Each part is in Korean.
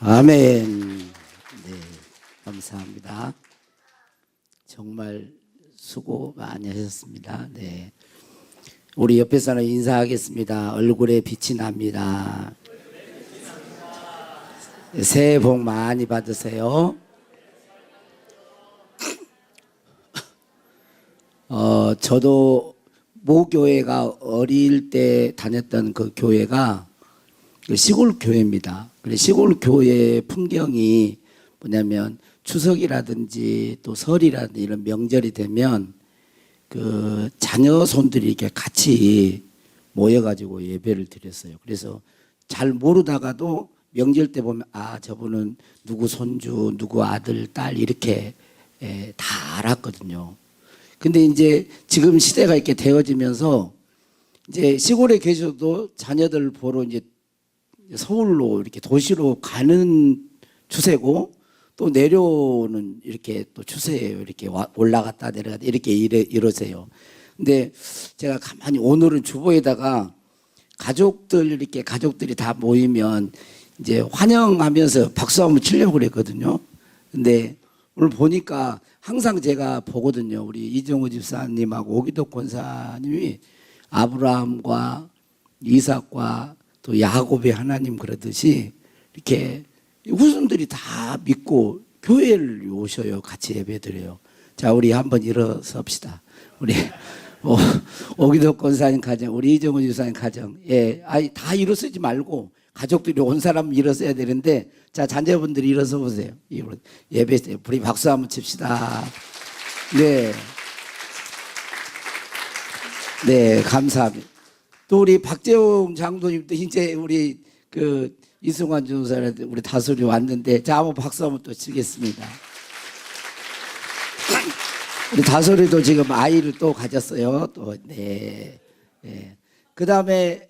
아멘. 네, 감사합니다. 정말 수고 많이 하셨습니다. 네, 우리 옆에 사람 인사하겠습니다. 얼굴에 빛이 납니다. 새해 복 많이 받으세요. 저도 모교회가 어릴 때 다녔던 그 교회가 시골 교회입니다. 시골 교회의 풍경이 뭐냐면 추석이라든지 또 설이라든지 이런 명절이 되면 그 자녀 손들이 이렇게 같이 모여가지고 예배를 드렸어요. 그래서 잘 모르다가도 명절 때 보면 아, 저분은 누구 손주, 누구 아들, 딸 이렇게 다 알았거든요. 근데 이제 지금 시대가 이렇게 되어지면서 이제 시골에 계셔도 자녀들 보러 이제 서울로 이렇게 도시로 가는 추세고 또 내려오는 이렇게 또 추세예요. 이렇게 올라갔다 내려갔다 이렇게 이러세요. 근데 제가 가만히 오늘은 주보에다가 가족들이 다 모이면 이제 환영하면서 박수 한번 치려고 그랬거든요. 근데 오늘 보니까 항상 제가 보거든요. 우리 이정호 집사님하고 오기덕 권사님이 아브라함과 이삭과 또 야곱의 하나님 그러듯이 이렇게 후손들이 다 믿고 교회를 오셔요. 같이 예배드려요. 자, 우리 한번 일어섭시다. 우리 오기덕 권사님 가정, 우리 이정호 집사님 가정, 아니 다 일어서지 말고 가족들이 온 사람 일어서야 되는데, 자, 자녀분들이 일어서 보세요. 예배 때 우리 박수 한번 칩시다. 네, 네, 감사합니다. 또 우리 박재홍 장로님도 이제 우리 그 이승환 전사한테 우리 다솔이 왔는데, 자, 한번 박수 한번 또 치겠습니다. 우리 다솔이도 지금 아이를 또 가졌어요. 또, 네. 네. 그 다음에,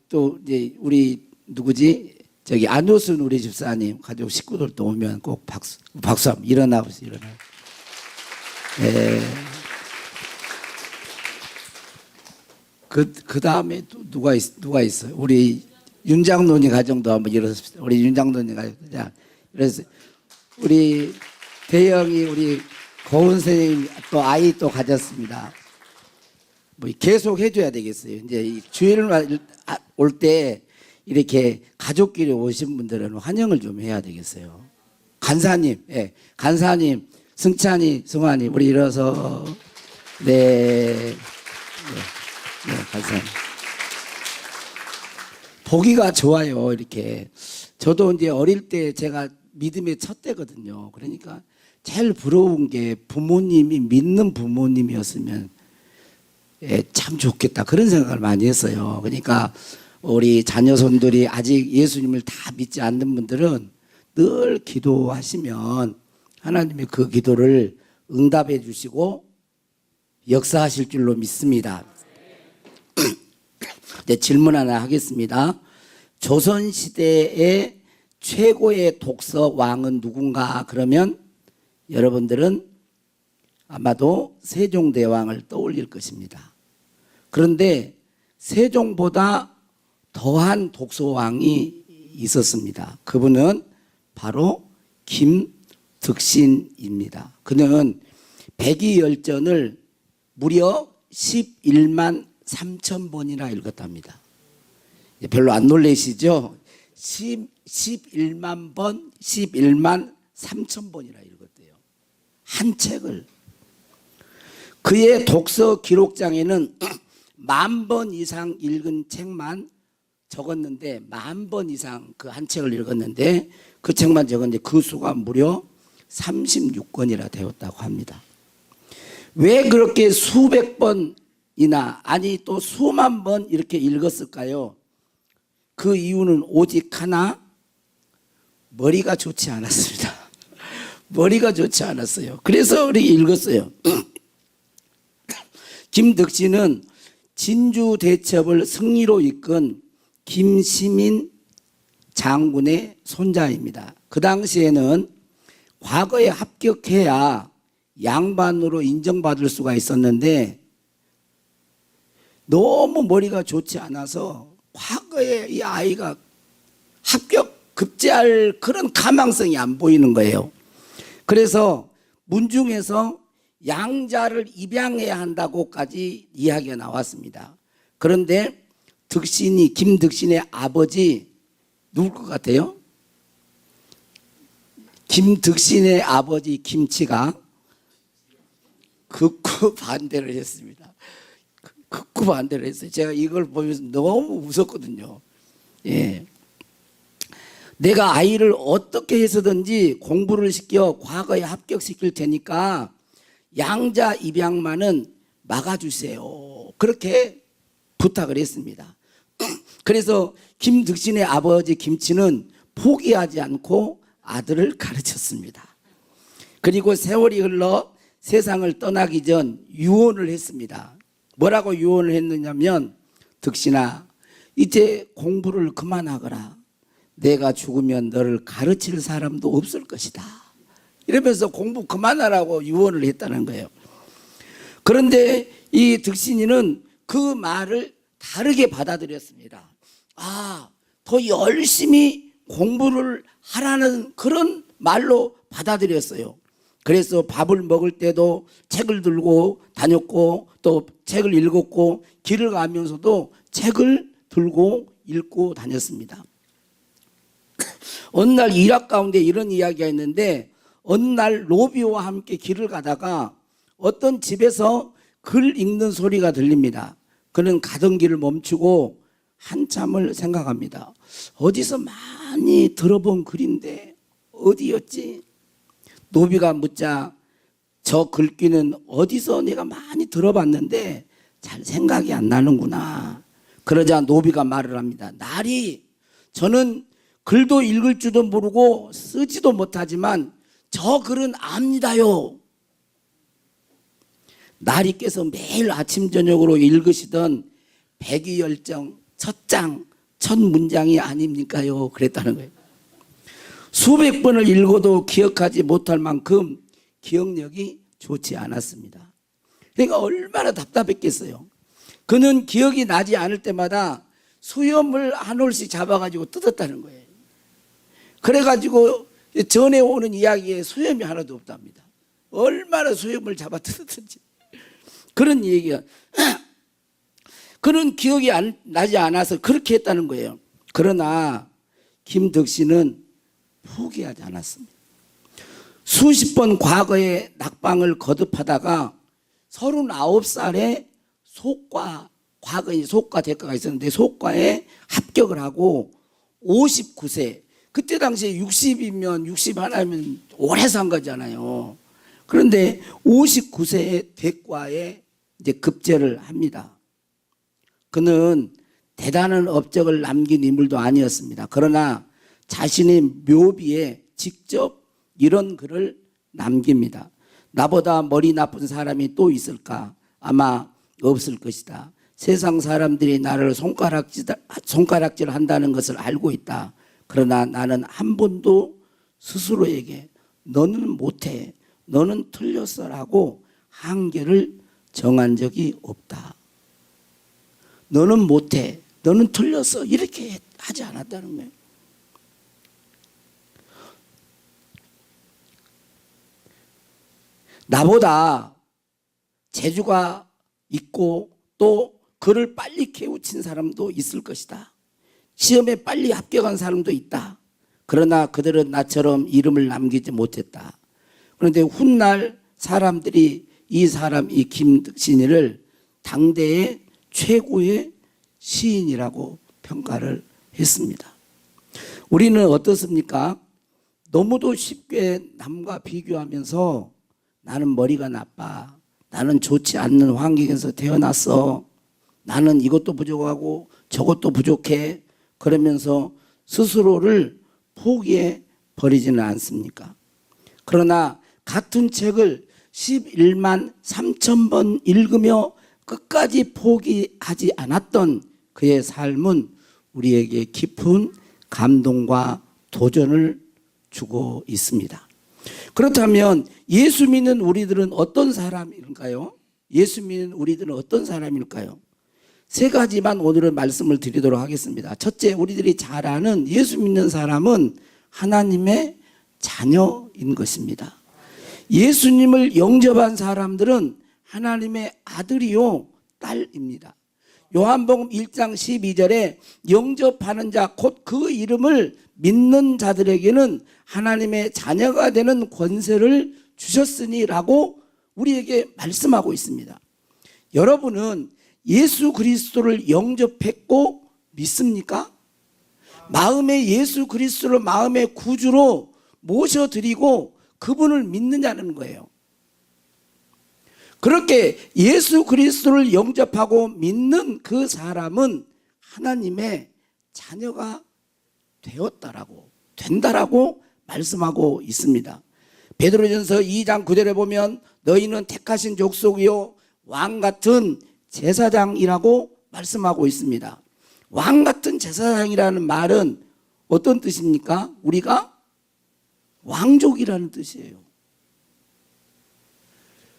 또 이제 우리 누구지? 저기 안효순 우리 집사님 가족 식구들도 오면 꼭 박수 한번 일어나 보세요. 네. 그 다음에 또 누가 있어요? 우리 윤장로님 가정도 한번 일어섭시다. 우리 윤장로님 가정. 자, 그래서 우리 대영이 우리 고은 선생님 또 아이 또 가졌습니다. 뭐 계속 해줘야 되겠어요. 이제 주일날 올 때 이렇게 가족끼리 오신 분들은 환영을 좀 해야 되겠어요. 간사님, 간사님, 승찬이, 승환이, 우리 일어서, 네, 간사님. 보기가 좋아요, 이렇게. 저도 이제 어릴 때 제가 믿음의 첫 때거든요. 그러니까 제일 부러운 게 부모님이 믿는 부모님이었으면 참 좋겠다. 그런 생각을 많이 했어요. 그러니까 우리 자녀손들이 아직 예수님을 다 믿지 않는 분들은 늘 기도하시면 하나님이 그 기도를 응답해 주시고 역사하실 줄로 믿습니다. 네, 질문 하나 하겠습니다. 조선시대의 최고의 독서 왕은 누군가? 그러면 여러분들은 아마도 세종대왕을 떠올릴 것입니다. 그런데 세종보다 더한 독서왕이 있었습니다. 그분은 바로 김득신입니다. 그는 백이열전을 무려 11만 3천 번이나 읽었답니다. 별로 안 놀라시죠? 11만 번, 11만 3천 번이나 읽었대요. 한 책을. 그의 독서 기록장에는 10,000번 이상 읽은 책만 적었는데, 10,000번 이상 그 한 책을 읽었는데 그 책만 적었는데 그 수가 무려 36권이나 되었다고 합니다. 왜 그렇게 수백 번이나 아니 또 수만 번 이렇게 읽었을까요? 그 이유는 오직 하나, 머리가 좋지 않았습니다. 머리가 좋지 않았어요. 그래서 그렇게 읽었어요. 김득신은 진주 대첩을 승리로 이끈 김시민 장군의 손자입니다. 그 당시에는 과거에 합격해야 양반으로 인정받을 수가 있었는데 너무 머리가 좋지 않아서 과거에 이 아이가 합격 급제할 그런 가망성이 안 보이는 거예요. 그래서 문중에서 양자를 입양해야 한다고까지 이야기가 나왔습니다. 그런데 김덕신의 아버지 누굴 것 같아요? 김덕신의 아버지 김치가 극구 반대를 했습니다. 극구 반대를 했어요. 제가 이걸 보면서 너무 무섭거든요. 예. 내가 아이를 어떻게 해서든지 공부를 시켜 과거에 합격시킬 테니까 양자 입양만은 막아주세요. 그렇게 부탁을 했습니다. 그래서 김덕신의 아버지 김치는 포기하지 않고 아들을 가르쳤습니다. 그리고 세월이 흘러 세상을 떠나기 전 유언을 했습니다. 뭐라고 유언을 했느냐면, 덕신아, 이제 공부를 그만하거라. 내가 죽으면 너를 가르칠 사람도 없을 것이다. 이러면서 공부 그만하라고 유언을 했다는 거예요. 그런데 이 덕신이는 그 말을 다르게 받아들였습니다. 더 열심히 공부를 하라는 그런 말로 받아들였어요. 그래서 밥을 먹을 때도 책을 들고 다녔고, 또 책을 읽었고, 길을 가면서도 책을 들고 읽고 다녔습니다. 어느 날 일학 가운데 이런 이야기가 있는데, 어느 날 로비오와 함께 길을 가다가 어떤 집에서 글 읽는 소리가 들립니다. 그는 가던 길을 멈추고 한참을 생각합니다. 어디서 많이 들어본 글인데 어디였지? 노비가 묻자 저 글귀는 어디서 내가 많이 들어봤는데 잘 생각이 안 나는구나. 그러자 노비가 말을 합니다. 나리, 저는 글도 읽을 줄도 모르고 쓰지도 못하지만 저 글은 압니다요. 나리께서 매일 아침 저녁으로 읽으시던 백의열정 첫 장, 첫 문장이 아닙니까요? 그랬다는 거예요. 수백 번을 읽어도 기억하지 못할 만큼 기억력이 좋지 않았습니다. 그러니까 얼마나 답답했겠어요. 그는 기억이 나지 않을 때마다 수염을 한 올씩 잡아가지고 뜯었다는 거예요. 그래가지고 전에 오는 이야기에 수염이 하나도 없답니다. 얼마나 수염을 잡아 뜯었든지. 그런 얘기가. 그는 기억이 나지 않아서 그렇게 했다는 거예요. 그러나 김덕신은 포기하지 않았습니다. 수십 번 과거의 낙방을 거듭하다가 39살에 과거에 속과 대과가 있었는데 속과에 합격을 하고 59세, 그때 당시에 60이면 61이면 오래 산 거잖아요. 그런데 59세에 대과에 이제 급제를 합니다. 그는 대단한 업적을 남긴 인물도 아니었습니다. 그러나 자신의 묘비에 직접 이런 글을 남깁니다. 나보다 머리 나쁜 사람이 또 있을까? 아마 없을 것이다. 세상 사람들이 나를 손가락질 한다는 것을 알고 있다. 그러나 나는 한 번도 스스로에게 너는 못해, 너는 틀렸어라고 한계를 정한 적이 없다. 너는 못해, 너는 틀렸어, 이렇게 하지 않았다는 거예요. 나보다 재주가 있고 또 글을 빨리 깨우친 사람도 있을 것이다. 시험에 빨리 합격한 사람도 있다. 그러나 그들은 나처럼 이름을 남기지 못했다. 그런데 훗날 사람들이 이 김덕신이를 당대의 최고의 시인이라고 평가를 했습니다. 우리는 어떻습니까? 너무도 쉽게 남과 비교하면서 나는 머리가 나빠, 나는 좋지 않는 환경에서 태어났어, 나는 이것도 부족하고 저것도 부족해, 그러면서 스스로를 포기해 버리지는 않습니까? 그러나 같은 책을 11만 3천 번 읽으며 끝까지 포기하지 않았던 그의 삶은 우리에게 깊은 감동과 도전을 주고 있습니다. 그렇다면 예수 믿는 우리들은 어떤 사람일까요? 예수 믿는 우리들은 어떤 사람일까요? 세 가지만 오늘은 말씀을 드리도록 하겠습니다. 첫째, 우리들이 잘 아는 예수 믿는 사람은 하나님의 자녀인 것입니다. 예수님을 영접한 사람들은 하나님의 아들이요 딸입니다. 요한복음 1장 12절에 영접하는 자 곧 그 이름을 믿는 자들에게는 하나님의 자녀가 되는 권세를 주셨으니라고 우리에게 말씀하고 있습니다. 여러분은 예수 그리스도를 영접했고 믿습니까? 마음에 예수 그리스도를 마음의 구주로 모셔드리고 그분을 믿느냐는 거예요. 그렇게 예수 그리스도를 영접하고 믿는 그 사람은 하나님의 자녀가 된다라고 말씀하고 있습니다. 베드로전서 2장 9절에 보면 너희는 택하신 족속이요 왕 같은 제사장이라고 말씀하고 있습니다. 왕 같은 제사장이라는 말은 어떤 뜻입니까? 우리가 왕족이라는 뜻이에요.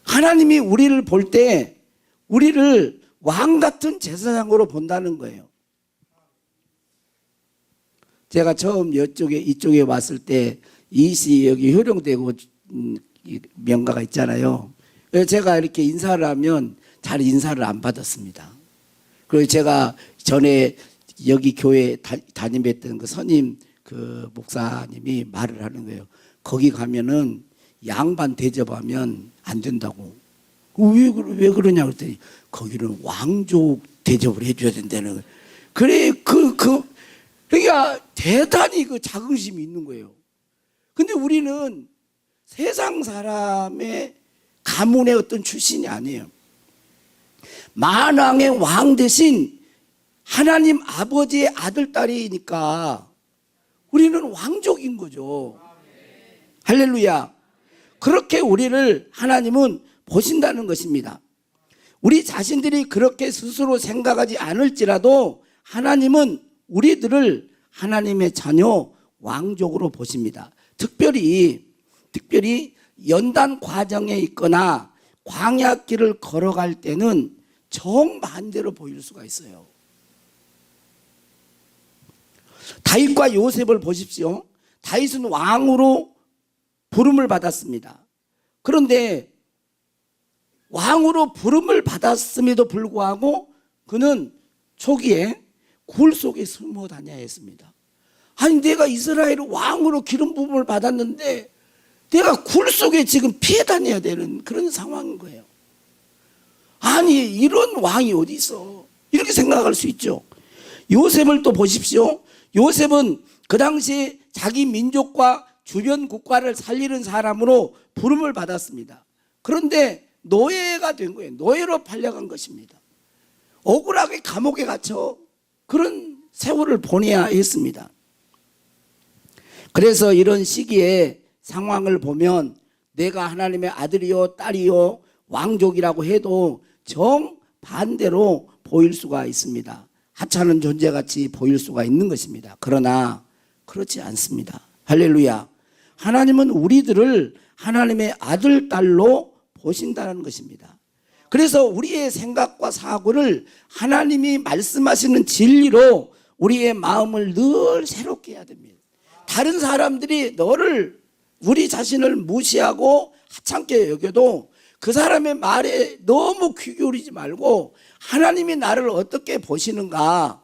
하나님이 우리를 볼 때 우리를 왕 같은 제사장으로 본다는 거예요. 제가 처음 이쪽에 왔을 때 이시 여기 효령대고 명가가 있잖아요. 그래서 제가 이렇게 인사를 하면 잘 인사를 안 받았습니다. 그리고 제가 전에 여기 교회 담임했던 그 선임 그 목사님이 말을 하는 거예요. 거기 가면은 양반 대접하면 안 된다고. 왜 그러냐 그랬더니 거기는 왕족 대접을 해줘야 된다는 거예요. 그래 그러니까 대단히 그 자긍심이 있는 거예요. 근데 우리는 세상 사람의 가문의 어떤 출신이 아니에요. 만왕의 왕 대신 하나님 아버지의 아들 딸이니까 우리는 왕족인 거죠. 할렐루야. 그렇게 우리를 하나님은 보신다는 것입니다. 우리 자신들이 그렇게 스스로 생각하지 않을지라도 하나님은 우리들을 하나님의 자녀 왕족으로 보십니다. 특별히 연단 과정에 있거나 광야길을 걸어갈 때는 정반대로 보일 수가 있어요. 다윗과 요셉을 보십시오. 다윗은 왕으로 부름을 받았습니다. 그런데 왕으로 부름을 받았음에도 불구하고 그는 초기에 굴 속에 숨어 다녀야 했습니다. 아니 내가 이스라엘 왕으로 기름 부음을 받았는데 내가 굴 속에 지금 피해 다녀야 되는 그런 상황인 거예요. 아니 이런 왕이 어디 있어? 이렇게 생각할 수 있죠. 요셉을 또 보십시오. 요셉은 그 당시 자기 민족과 주변 국가를 살리는 사람으로 부름을 받았습니다. 그런데 노예가 된 거예요. 노예로 팔려간 것입니다. 억울하게 감옥에 갇혀 그런 세월을 보내야 했습니다. 그래서 이런 시기에 상황을 보면 내가 하나님의 아들이요 딸이요 왕족이라고 해도 정반대로 보일 수가 있습니다. 하찮은 존재같이 보일 수가 있는 것입니다. 그러나 그렇지 않습니다. 할렐루야. 하나님은 우리들을 하나님의 아들, 딸로 보신다는 것입니다. 그래서 우리의 생각과 사고를 하나님이 말씀하시는 진리로 우리의 마음을 늘 새롭게 해야 됩니다. 다른 사람들이 우리 자신을 무시하고 하찮게 여겨도 그 사람의 말에 너무 귀 기울이지 말고 하나님이 나를 어떻게 보시는가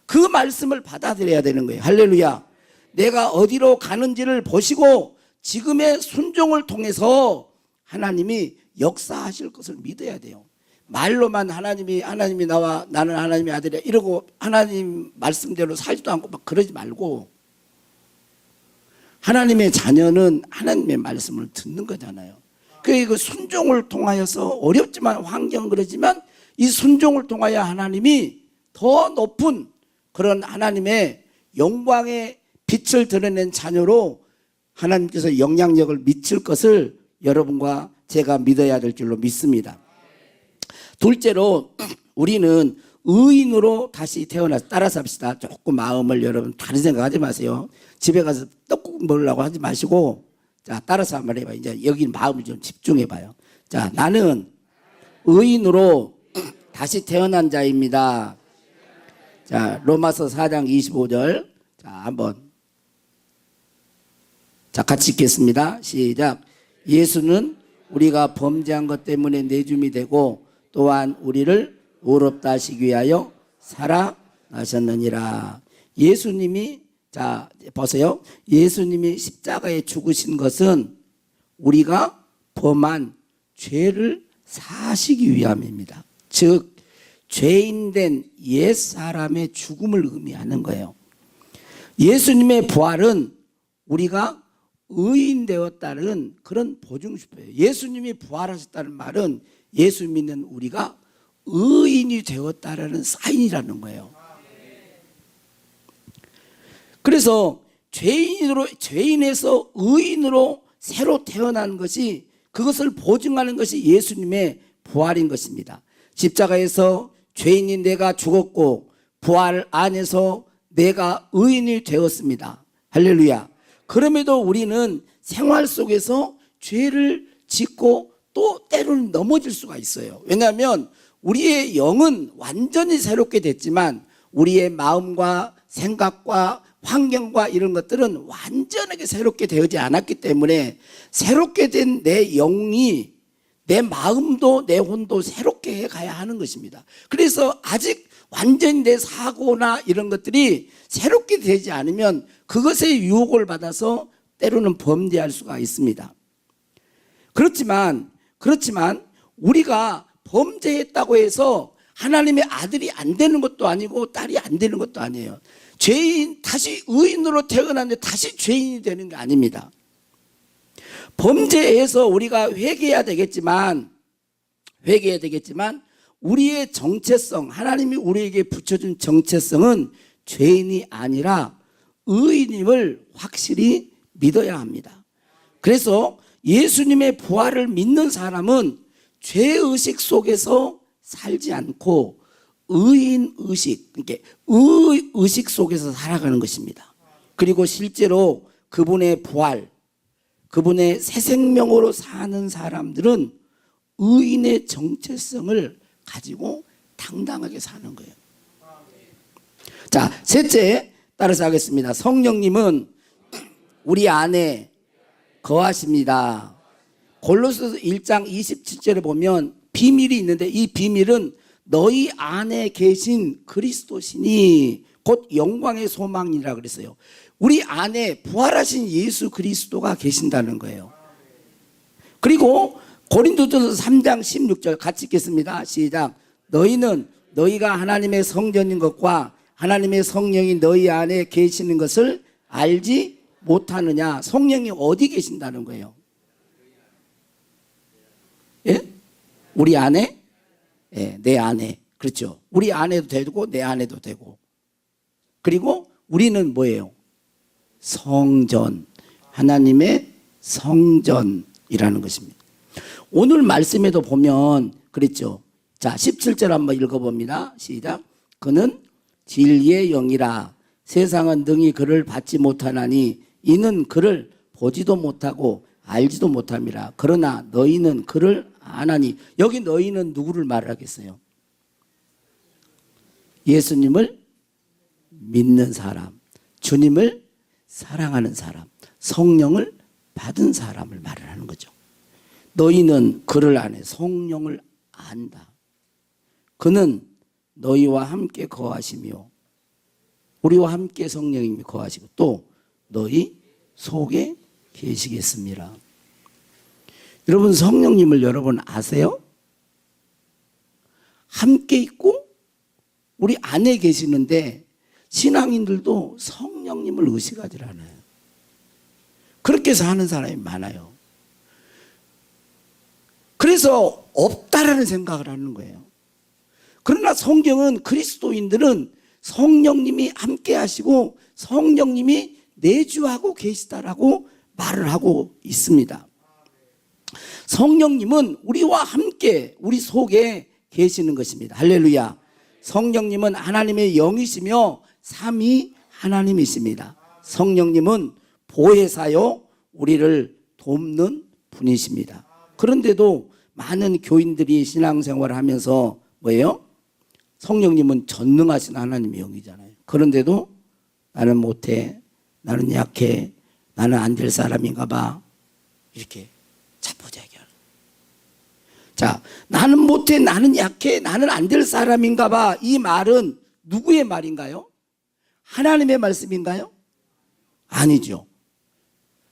그 말씀을 받아들여야 되는 거예요. 할렐루야. 내가 어디로 가는지를 보시고 지금의 순종을 통해서 하나님이 역사하실 것을 믿어야 돼요. 말로만 하나님이 나와 나는 하나님의 아들이야 이러고 하나님 말씀대로 살지도 않고 막 그러지 말고 하나님의 자녀는 하나님의 말씀을 듣는 거잖아요. 그 순종을 통하여서 어렵지만 환경 그러지만 이 순종을 통하여 하나님이 더 높은 그런 하나님의 영광의 빛을 드러낸 자녀로 하나님께서 영향력을 미칠 것을 여러분과 제가 믿어야 될 줄로 믿습니다. 둘째로 우리는 의인으로 다시 태어나서 따라서 합시다. 조금 마음을 여러분 다른 생각하지 마세요. 집에 가서 떡국 먹으려고 하지 마시고 자 따라서 한번 해봐요. 이제 여기 마음을 좀 집중해봐요. 자 나는 의인으로 다시 태어난 자입니다. 자, 로마서 4장 25절. 자, 한번. 자, 같이 읽겠습니다. 시작. 예수는 우리가 범죄한 것 때문에 내줌이 되고 또한 우리를 의롭다 하시기 위하여 살아나셨느니라. 예수님이, 자, 보세요. 예수님이 십자가에 죽으신 것은 우리가 범한 죄를 사하시기 위함입니다. 즉 죄인된 옛사람의 죽음을 의미하는 거예요. 예수님의 부활은 우리가 의인 되었다는 그런 보증수표예요. 예수님이 부활하셨다는 말은 예수 믿는 우리가 의인이 되었다라는 사인이라는 거예요. 그래서 죄인에서 의인으로 새로 태어난 것이, 그것을 보증하는 것이 예수님의 부활인 것입니다. 십자가에서 죄인인 내가 죽었고 부활 안에서 내가 의인이 되었습니다. 할렐루야. 그럼에도 우리는 생활 속에서 죄를 짓고 또 때로는 넘어질 수가 있어요. 왜냐하면 우리의 영은 완전히 새롭게 됐지만 우리의 마음과 생각과 환경과 이런 것들은 완전하게 새롭게 되지 않았기 때문에 새롭게 된 내 영이, 내 마음도 내 혼도 새롭게 해가야 하는 것입니다. 그래서 아직 완전히 내 사고나 이런 것들이 새롭게 되지 않으면 그것의 유혹을 받아서 때로는 범죄할 수가 있습니다. 그렇지만 우리가 범죄했다고 해서 하나님의 아들이 안 되는 것도 아니고 딸이 안 되는 것도 아니에요. 죄인, 다시 의인으로 태어났는데 다시 죄인이 되는 게 아닙니다. 범죄해서 우리가 회개해야 되겠지만 우리의 정체성, 하나님이 우리에게 붙여준 정체성은 죄인이 아니라 의인임을 확실히 믿어야 합니다. 그래서 예수님의 부활을 믿는 사람은 죄의식 속에서 살지 않고 의인의식, 그러니까 의의식 속에서 살아가는 것입니다. 그리고 실제로 그분의 부활, 그분의 새 생명으로 사는 사람들은 의인의 정체성을 가지고 당당하게 사는 거예요. 자, 셋째, 따라서 하겠습니다. 성령님은 우리 안에 거하십니다. 골로새서 1장 27절에 보면 비밀이 있는데 이 비밀은 너희 안에 계신 그리스도시니 곧 영광의 소망이라 그랬어요. 우리 안에 부활하신 예수 그리스도가 계신다는 거예요. 그리고 고린도전서 3장 16절 같이 읽겠습니다. 시작. 너희는 너희가 하나님의 성전인 것과 하나님의 성령이 너희 안에 계시는 것을 알지 못하느냐. 성령이 어디 계신다는 거예요? 예? 우리 안에? 예, 내 안에. 그렇죠. 우리 안에도 되고 내 안에도 되고. 그리고 우리는 뭐예요? 성전. 하나님의 성전이라는 것입니다. 오늘 말씀에도 보면 그랬죠. 자, 17절 한번 읽어봅니다. 시작. 그는 진리의 영이라 세상은 능히 그를 받지 못하나니 이는 그를 보지도 못하고 알지도 못함이라. 그러나 너희는 그를 아나니. 여기 너희는 누구를 말하겠어요? 예수님을 믿는 사람, 주님을 사랑하는 사람, 성령을 받은 사람을 말을 하는 거죠. 너희는 그를 아네. 성령을 안다. 그는 너희와 함께 거하시며 우리와 함께 성령님이 거하시고 또 너희 속에 계시겠습니다. 여러분, 성령님을 여러분 아세요? 함께 있고 우리 안에 계시는데 신앙인들도 성령님을 의식하지 않아요. 그렇게 사는 사람이 많아요. 그래서 없다라는 생각을 하는 거예요. 그러나 성경은 그리스도인들은 성령님이 함께 하시고 성령님이 내주하고 계시다라고 말을 하고 있습니다. 성령님은 우리와 함께 우리 속에 계시는 것입니다. 할렐루야. 성령님은 하나님의 영이시며 삼위 하나님이십니다. 성령님은 보혜사요 우리를 돕는 분이십니다. 그런데도 많은 교인들이 신앙생활을 하면서 뭐예요? 성령님은 전능하신 하나님의 영이잖아요. 그런데도 나는 못해, 나는 약해, 나는 안 될 사람인가 봐, 이렇게 자포자기하는. 자, 나는 못해, 나는 약해, 나는 안 될 사람인가 봐, 이 말은 누구의 말인가요? 하나님의 말씀인가요? 아니죠.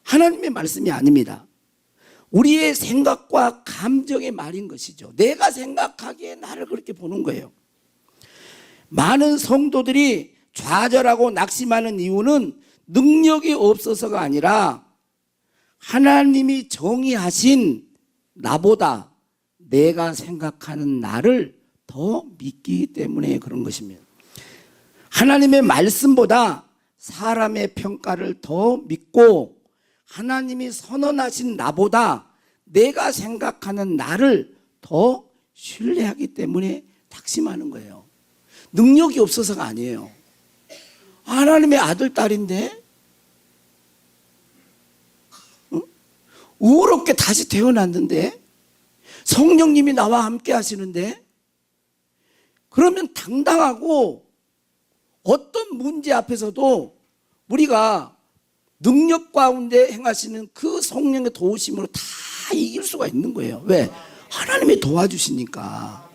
하나님의 말씀이 아닙니다. 우리의 생각과 감정의 말인 것이죠. 내가 생각하기에 나를 그렇게 보는 거예요. 많은 성도들이 좌절하고 낙심하는 이유는 능력이 없어서가 아니라 하나님이 정의하신 나보다 내가 생각하는 나를 더 믿기 때문에 그런 것입니다. 하나님의 말씀보다 사람의 평가를 더 믿고 하나님이 선언하신 나보다 내가 생각하는 나를 더 신뢰하기 때문에 낙심하는 거예요. 능력이 없어서가 아니에요. 하나님의 아들, 딸인데 의롭게 다시 태어났는데 성령님이 나와 함께 하시는데 그러면 당당하고 어떤 문제 앞에서도 우리가 능력 가운데 행하시는 그 성령의 도우심으로 다 이길 수가 있는 거예요. 왜? 하나님이 도와주시니까.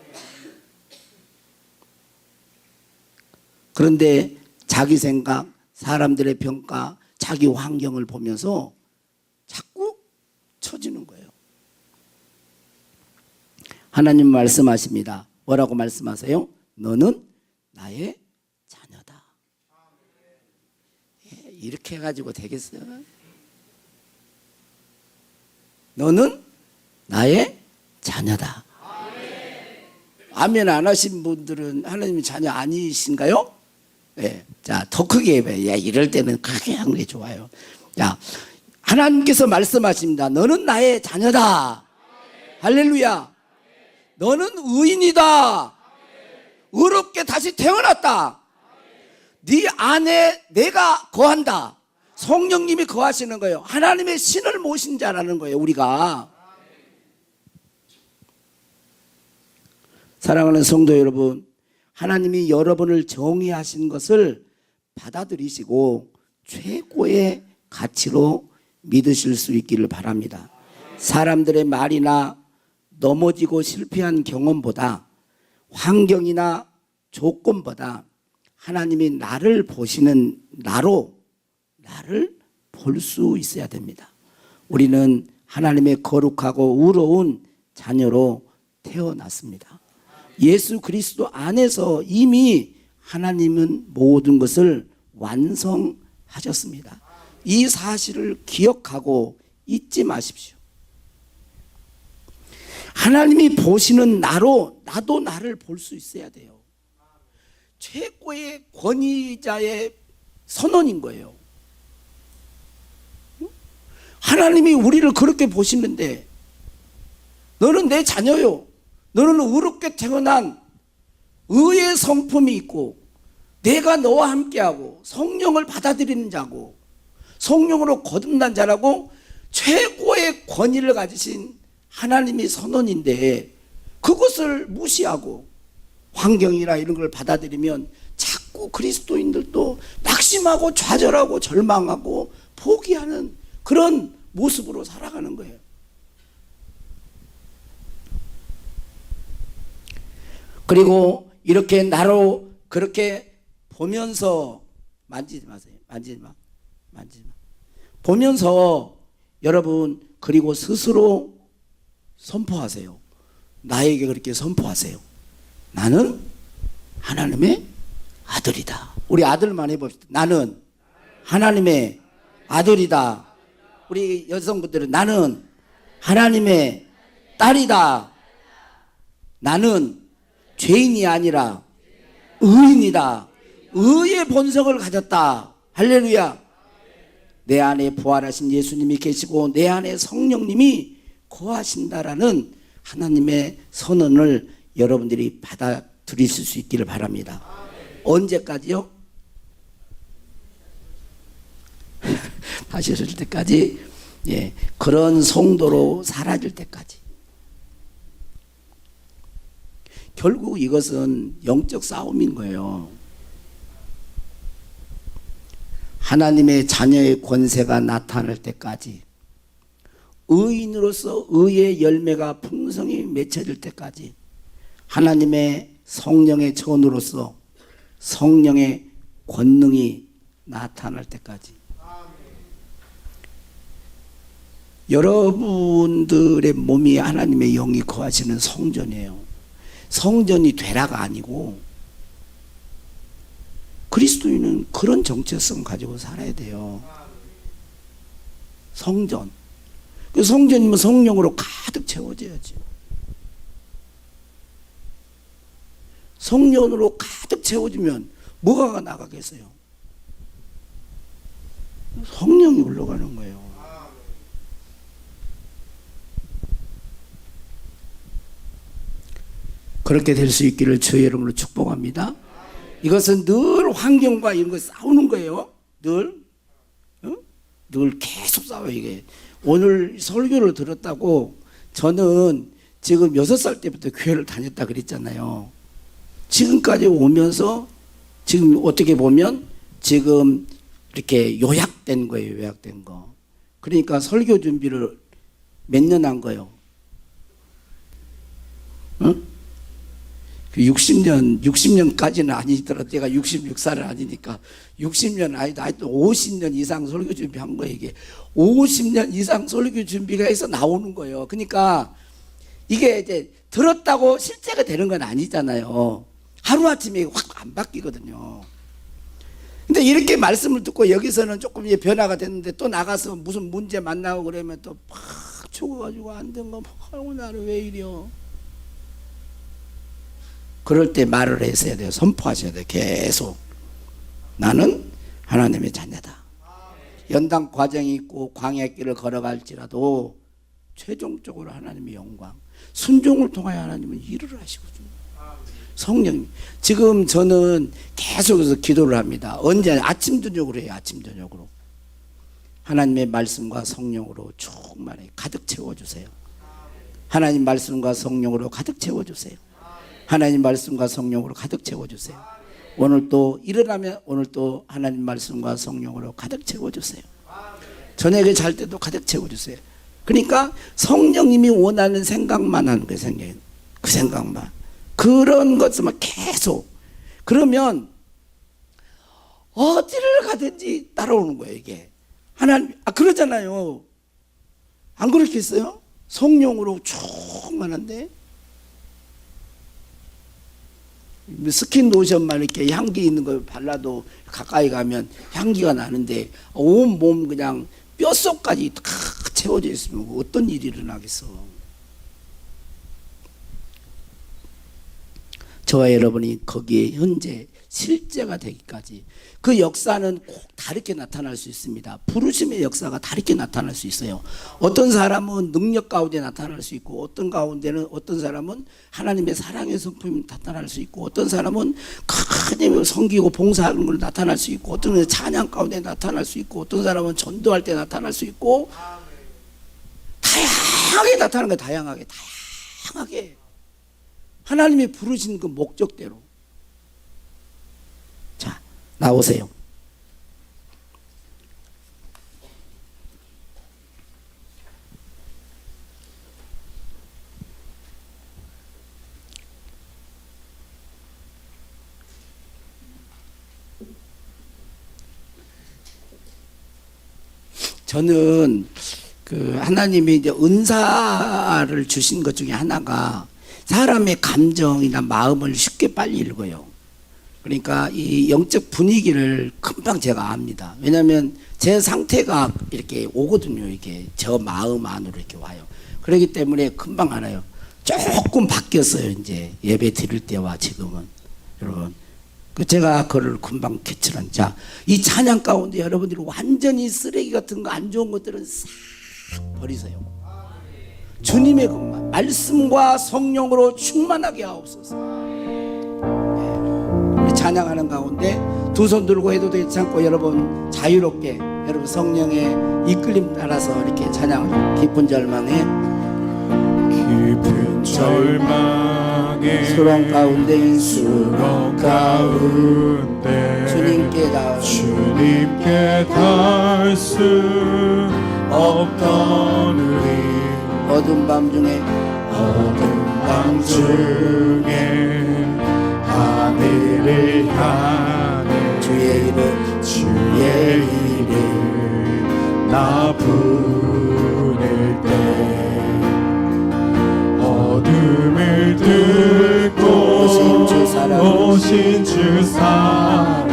그런데 자기 생각, 사람들의 평가, 자기 환경을 보면서 자꾸 처지는 거예요. 하나님 말씀하십니다. 뭐라고 말씀하세요? 너는 나의 자녀다. 이렇게 해가지고 되겠어요? 너는 나의 자녀다. 아멘 안 하신 분들은 하나님의 자녀 아니신가요? 네. 자, 더 크게 해봐요. 야, 이럴 때는 크게 하는 게 좋아요. 자, 하나님께서 말씀하십니다. 너는 나의 자녀다. 할렐루야. 너는 의인이다. 의롭게 다시 태어났다. 네 안에 내가 거한다. 성령님이 거하시는 거예요. 하나님의 신을 모신 자라는 거예요, 우리가. 사랑하는 성도 여러분, 하나님이 여러분을 정의하신 것을 받아들이시고 최고의 가치로 믿으실 수 있기를 바랍니다. 사람들의 말이나 넘어지고 실패한 경험보다 환경이나 조건보다 하나님이 나를 보시는 나로 나를 볼 수 있어야 됩니다. 우리는 하나님의 거룩하고 의로운 자녀로 태어났습니다. 예수 그리스도 안에서 이미 하나님은 모든 것을 완성하셨습니다. 이 사실을 기억하고 잊지 마십시오. 하나님이 보시는 나로 나도 나를 볼 수 있어야 돼요. 최고의 권위자의 선언인 거예요. 하나님이 우리를 그렇게 보시는데 너는 내 자녀요. 너는 의롭게 태어난 의의 성품이 있고 내가 너와 함께하고 성령을 받아들이는 자고 성령으로 거듭난 자라고 최고의 권위를 가지신 하나님이 선언인데 그것을 무시하고 환경이나 이런 걸 받아들이면 자꾸 그리스도인들도 낙심하고 좌절하고 절망하고 포기하는 그런 모습으로 살아가는 거예요. 그리고 이렇게 나로 그렇게 보면서 만지지 마세요. 만지지 마. 보면서 여러분 그리고 스스로 선포하세요. 나에게 그렇게 선포하세요. 나는 하나님의 아들이다. 우리 아들만 해봅시다. 나는 하나님의 아들이다. 우리 여성분들은 나는 하나님의 딸이다. 나는 죄인이 아니라 의인이다. 의의 본성을 가졌다. 할렐루야. 내 안에 부활하신 예수님이 계시고 내 안에 성령님이 거하신다라는 하나님의 선언을 여러분들이 받아들이실 수 있기를 바랍니다. 언제까지요? 다시 오실 때까지. 예, 그런 성도로 사라질 때까지. 결국 이것은 영적 싸움인 거예요. 하나님의 자녀의 권세가 나타날 때까지, 의인으로서 의의 열매가 풍성히 맺혀질 때까지, 하나님의 성령의 전으로서 성령의 권능이 나타날 때까지. 여러분들의 몸이 하나님의 영이 거하시는 성전이에요. 성전이 되라가 아니고, 그리스도인은 그런 정체성 가지고 살아야 돼요. 성전. 그 성전이면 성령으로 가득 채워져야지. 성령으로 가득 채워지면 뭐가 나가겠어요? 성령이 흘러가는 거예요. 그렇게 될 수 있기를 주의 이름으로 축복합니다. 이것은 늘 환경과 이런 거 싸우는 거예요. 늘 계속 싸워요. 이게 오늘 설교를 들었다고, 저는 지금 6살 때부터 교회를 다녔다 그랬잖아요. 지금까지 오면서 지금 어떻게 보면 지금 이렇게 요약된 거예요. 요약된 거. 그러니까 설교 준비를 몇 년 한 거예요. 60년까지는 아니더라도 제가 66살은 아니니까 60년 아니다. 하여튼 50년 이상 설교 준비한 거예요. 이게 50년 이상 설교 준비가 해서 나오는 거예요. 그러니까 이게 이제 들었다고 실제가 되는 건 아니잖아요. 하루아침에 확 안 바뀌거든요. 근데 이렇게 말씀을 듣고 여기서는 조금 이제 변화가 됐는데, 또 나가서 무슨 문제 만나고 그러면 또 팍 죽어가지고 안 된 거, 아이고 나는 왜 이래요. 그럴 때 말을 했어야 돼요. 선포하셔야 돼요. 계속 나는 하나님의 자녀다. 연단 과정이 있고 광야의 길을 걸어갈지라도 최종적으로 하나님의 영광, 순종을 통하여 하나님은 일을 하시거든요. 성령님. 지금 저는 계속해서 기도를 합니다. 언제? 아침 저녁으로 해요. 아침 저녁으로. 하나님의 말씀과 성령으로 충만히 가득 채워주세요. 하나님 말씀과 성령으로 가득 채워주세요. 하나님 말씀과 성령으로 가득 채워주세요. 오늘 또 일어나면 오늘 또 하나님 말씀과 성령으로 가득 채워주세요. 저녁에 잘 때도 가득 채워주세요. 그러니까 성령님이 원하는 생각만 하는 거예요. 생각은. 그 생각만. 그런 것만 계속. 그러면 어디를 가든지 따라오는 거예요. 이게 하나님, 그러잖아요. 안 그렇겠어요? 성령으로 충만한데, 스킨 로션만 이렇게 향기 있는 걸 발라도 가까이 가면 향기가 나는데, 온 몸 그냥 뼛속까지 다 채워져 있으면 어떤 일이 일어나겠어. 저와 여러분이 거기에 현재 실제가 되기까지, 그 역사는 꼭 다르게 나타날 수 있습니다. 부르심의 역사가 다르게 나타날 수 있어요. 어떤 사람은 능력 가운데 나타날 수 있고, 어떤 가운데는, 어떤 사람은 하나님의 사랑의 성품이 나타날 수 있고, 어떤 사람은 큰 섬기고 봉사하는 걸 나타날 수 있고, 어떤 사람은 찬양 가운데 나타날 수 있고, 어떤 사람은 전도할 때 나타날 수 있고, 다양하게 나타나는 거예요. 다양하게 하나님이 부르신 그 목적대로. 자, 나오세요. 저는 그 하나님이 이제 은사를 주신 것 중에 하나가 사람의 감정이나 마음을 쉽게 빨리 읽어요. 그러니까 이 영적 분위기를 금방 제가 압니다. 왜냐하면 제 상태가 이렇게 오거든요. 이게 저 마음 안으로 이렇게 와요. 그렇기 때문에 금방 알아요. 조금 바뀌었어요. 이제 예배 드릴 때와 지금은. 여러분, 제가 그걸 금방 캐치한. 자, 이 찬양 가운데 여러분들이 완전히 쓰레기 같은 거, 안 좋은 것들은 싹 버리세요. 주님의 것만, 말씀과 성령으로 충만하게 하옵소서. 우리 찬양하는 가운데 두 손 들고 해도 되지 않고, 여러분 자유롭게, 여러분 성령의 이끌림 따라서 이렇게 찬양을, 기쁜 절망에 깊은 절망에 수렁 가운데 수렁 가운데 주님께 닿을 주님께 닿을 수 없던 우리 어두운 밤 중에 밤 중에 하늘을 향해 주의 이름 주의 이름 나 부를 때 어둠을 뚫고 오신 주 사랑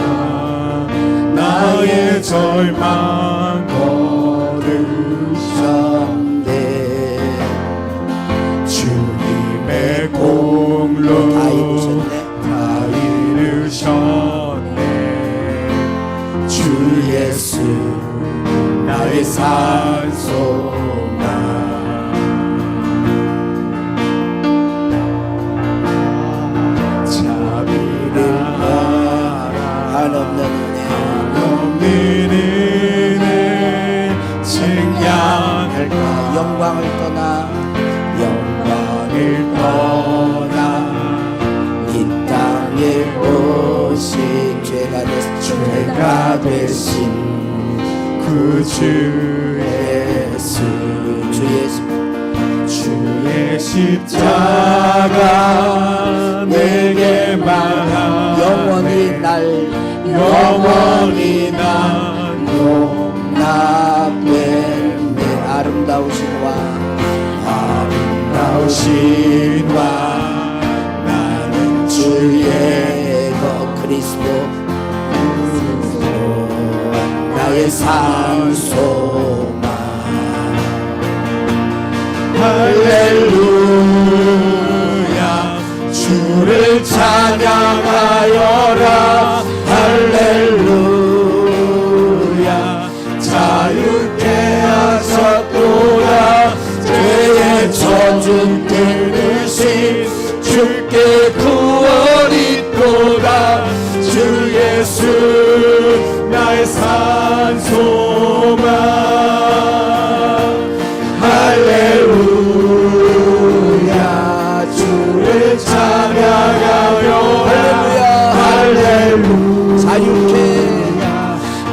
나의 절망 걸으셨네 주님의 공로 다 이루셨네. 다 이루셨네 주 예수 나의 산소나 한없는 없는 은혜 증량할까 영광을 떠나 영광을 떠나 이 땅에 오신 죄가 되신 구주 예수 주의 십자가 내게 말하 영원히 날 용납되네 아름다우신 와 나는 주의 그리스도 나의 산소만 할렐루야 주를 찬양하여라 할렐루야 자유케 하셨도다 죄의 저주 끊으신 주께 구원이 있도다 주 예수 나의 산소만 할렐루야 주를 찬양하여라 할렐루야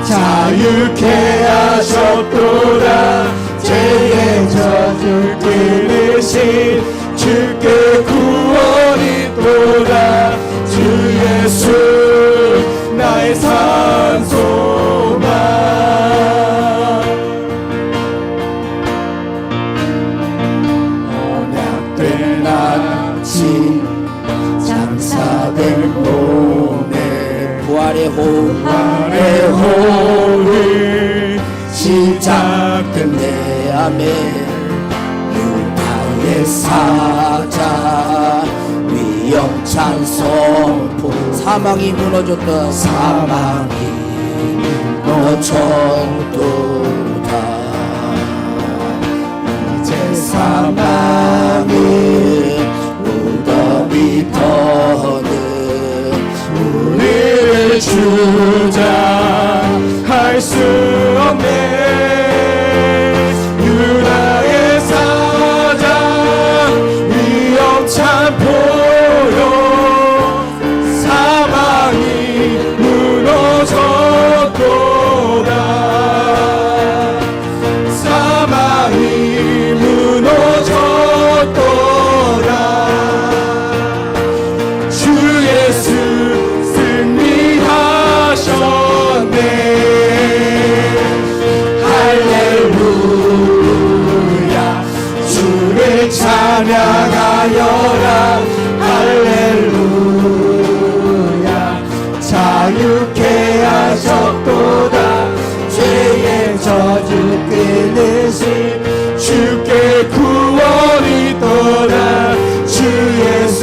자유케 하셨도다 죄의 저주 끊으신 주께 구원이 있도다 주 예수 나의 산소만 언약된 아침 장사된 몸에 부활의 호흡을 시작됐네 아멘 유다의 사자 위영찬 선포 사망이 무너졌다 사망이 무너졌도다 이제 사망은 무덤이 더는 우리를 주장할 수 없네 유다의 사자 위험찬 포효 사망이 무너졌도다 사망이 무너졌도다 주 예수 승리하셨네 할렐루야 주를 찬양하여라 할렐루야 자유케 하셨도다 죄의 저주 끊으신 주께 구원이 있도다 주 예수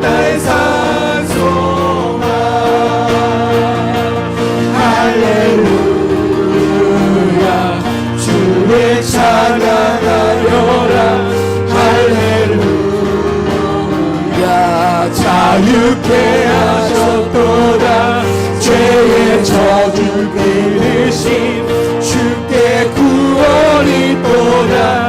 나의 산소만 할렐루야 주를 찬양하여라 할렐루야 자유케 하셨도다 죄의 저주 끊으신 주께 구원이 있도다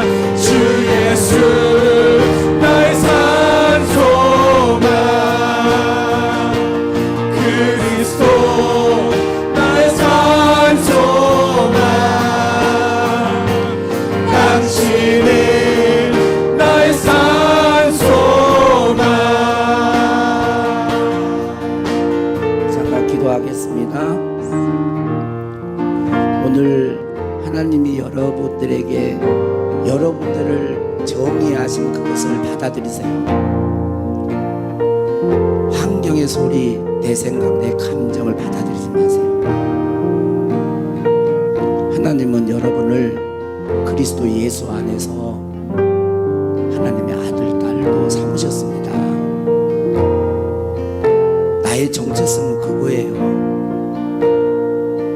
하나님이 여러분들에게 여러분들을 정의하신 그것을 받아들이세요. 환경의 소리, 내 생각, 내 감정을 받아들이지 마세요. 하나님은 여러분을 그리스도 예수 안에서 하나님의 아들, 딸로 삼으셨습니다. 나의 정체성은 그거예요.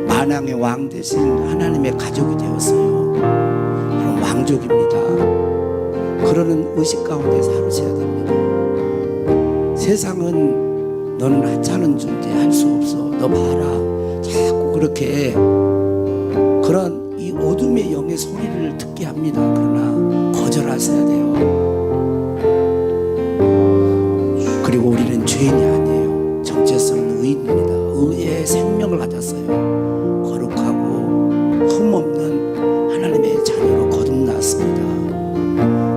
만왕의 왕 대신 하나님의 가족이 되었어요. 그럼 왕족입니다. 그러는 의식 가운데 사로잡혀야 됩니다. 세상은 너는 하찮은 존재, 할 수 없어, 너 봐라, 자꾸 그렇게 그런 이 어둠의 영의 소리를 듣게 합니다. 그러나 거절하셔야 돼요. 그리고 우리는 죄인이 아니에요. 정체성은 의인입니다. 의의 생명을 가졌어요. 거룩하고 흠없는 하나님의 자녀로 거듭났습니다.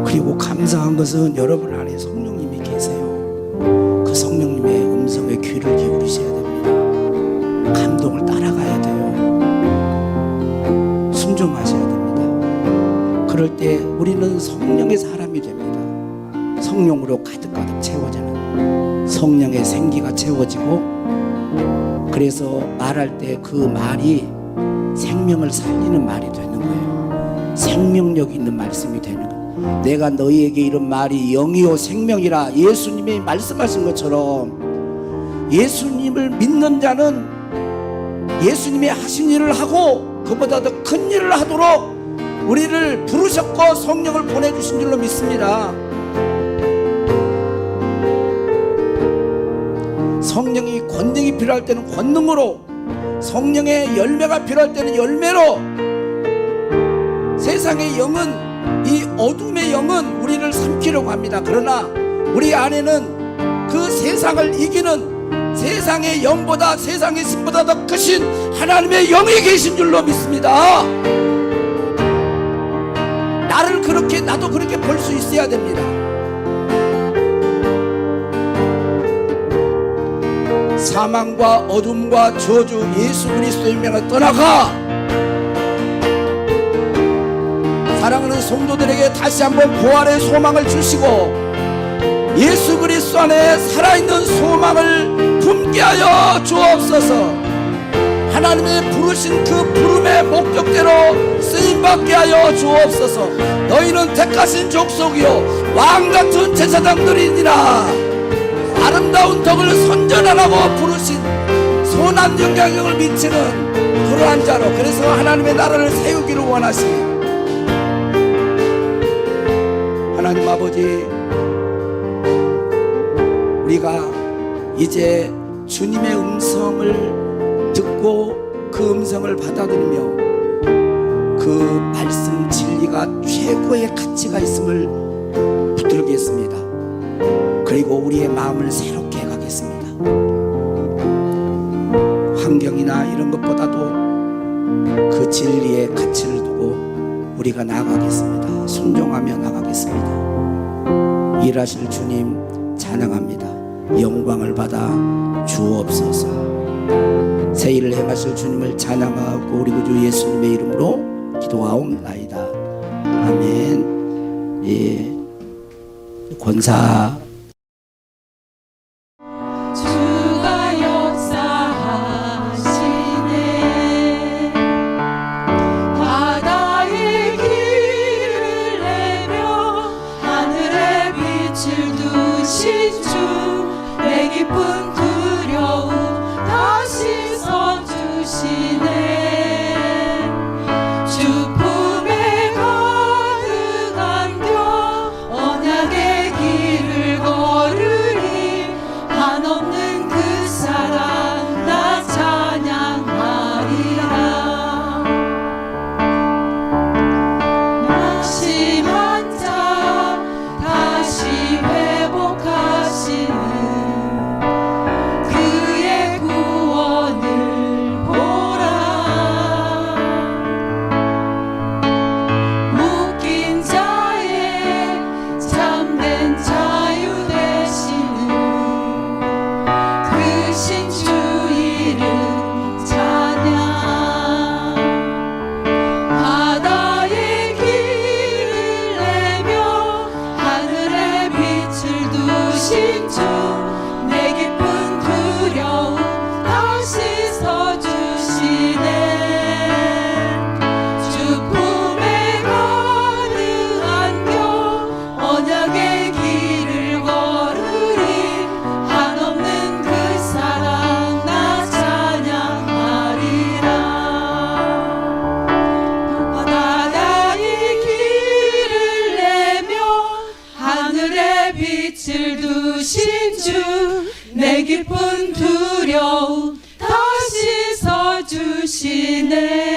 그리고 감사한 것은 여러분 안에 성령님이 계세요. 그 성령님의 음성에 귀를 기울이셔야 됩니다. 감동을 따라가야 돼요. 순종하셔야 됩니다. 그럴 때 우리는 성령의 사람이 됩니다. 성령으로 가득가득 채워지는, 성령의 생기가 채워지고, 그래서 말할 때 그 말이 생명을 살리는 말이 되는 거예요. 생명력 있는 말씀이 되는 거예요. 내가 너희에게 이런 말이 영이요 생명이라, 예수님이 말씀하신 것처럼 예수님을 믿는 자는 예수님이 하신 일을 하고 그보다 더 큰 일을 하도록 우리를 부르셨고 성령을 보내주신 줄로 믿습니다. 성령이 권능이 필요할 때는 권능으로, 성령의 열매가 필요할 때는 열매로. 세상의 영은, 이 어둠의 영은 우리를 삼키려고 합니다. 그러나 우리 안에는 그 세상을 이기는, 세상의 영보다, 세상의 신보다 더 크신 하나님의 영이 계신 줄로 믿습니다. 나를 그렇게, 나도 그렇게 볼 수 있어야 됩니다. 사망과 어둠과 저주, 예수 그리스도의 명을 떠나가 사랑하는 성도들에게 다시 한번 부활의 소망을 주시고 예수 그리스도 안에 살아있는 소망을 품게 하여 주옵소서. 하나님의 부르신 그 부름의 목적대로 쓰임받게 하여 주옵소서. 너희는 택하신 족속이요 왕같은 제사장들이니라. 아름다운 덕을 선전하라고 부르신 선한 영향력을 미치는 그러한 자로, 그래서 하나님의 나라를 세우기를 원하시니 하나님 아버지, 우리가 이제 주님의 음성을 듣고 그 음성을 받아들이며 그 말씀 진리가 최고의 가치가 있음을 붙들겠습니다. 그리고 우리의 마음을 새롭게 해가겠습니다. 환경이나 이런 것보다도 그 진리의 가치를 두고 우리가 나아가겠습니다. 순종하며 나가겠습니다. 일하실 주님 찬양합니다. 영광을 받아 주옵소서. 새 일을 행하실 주님을 찬양하고 우리 구주 예수님의 이름으로 기도하옵나이다. 아멘. 예. 권사 주가 역사하시네. 바다에 길을 내며 하늘에 빛을 두신 주, 내 깊은 두려움 다시 서주시네. 주품에 가득 안겨 언약의 길을 걸으리. 한없는 그 사랑 나 찬양하리라. 낙심한 자 다시 회복하시는 깊은 두려움 다시 서주시네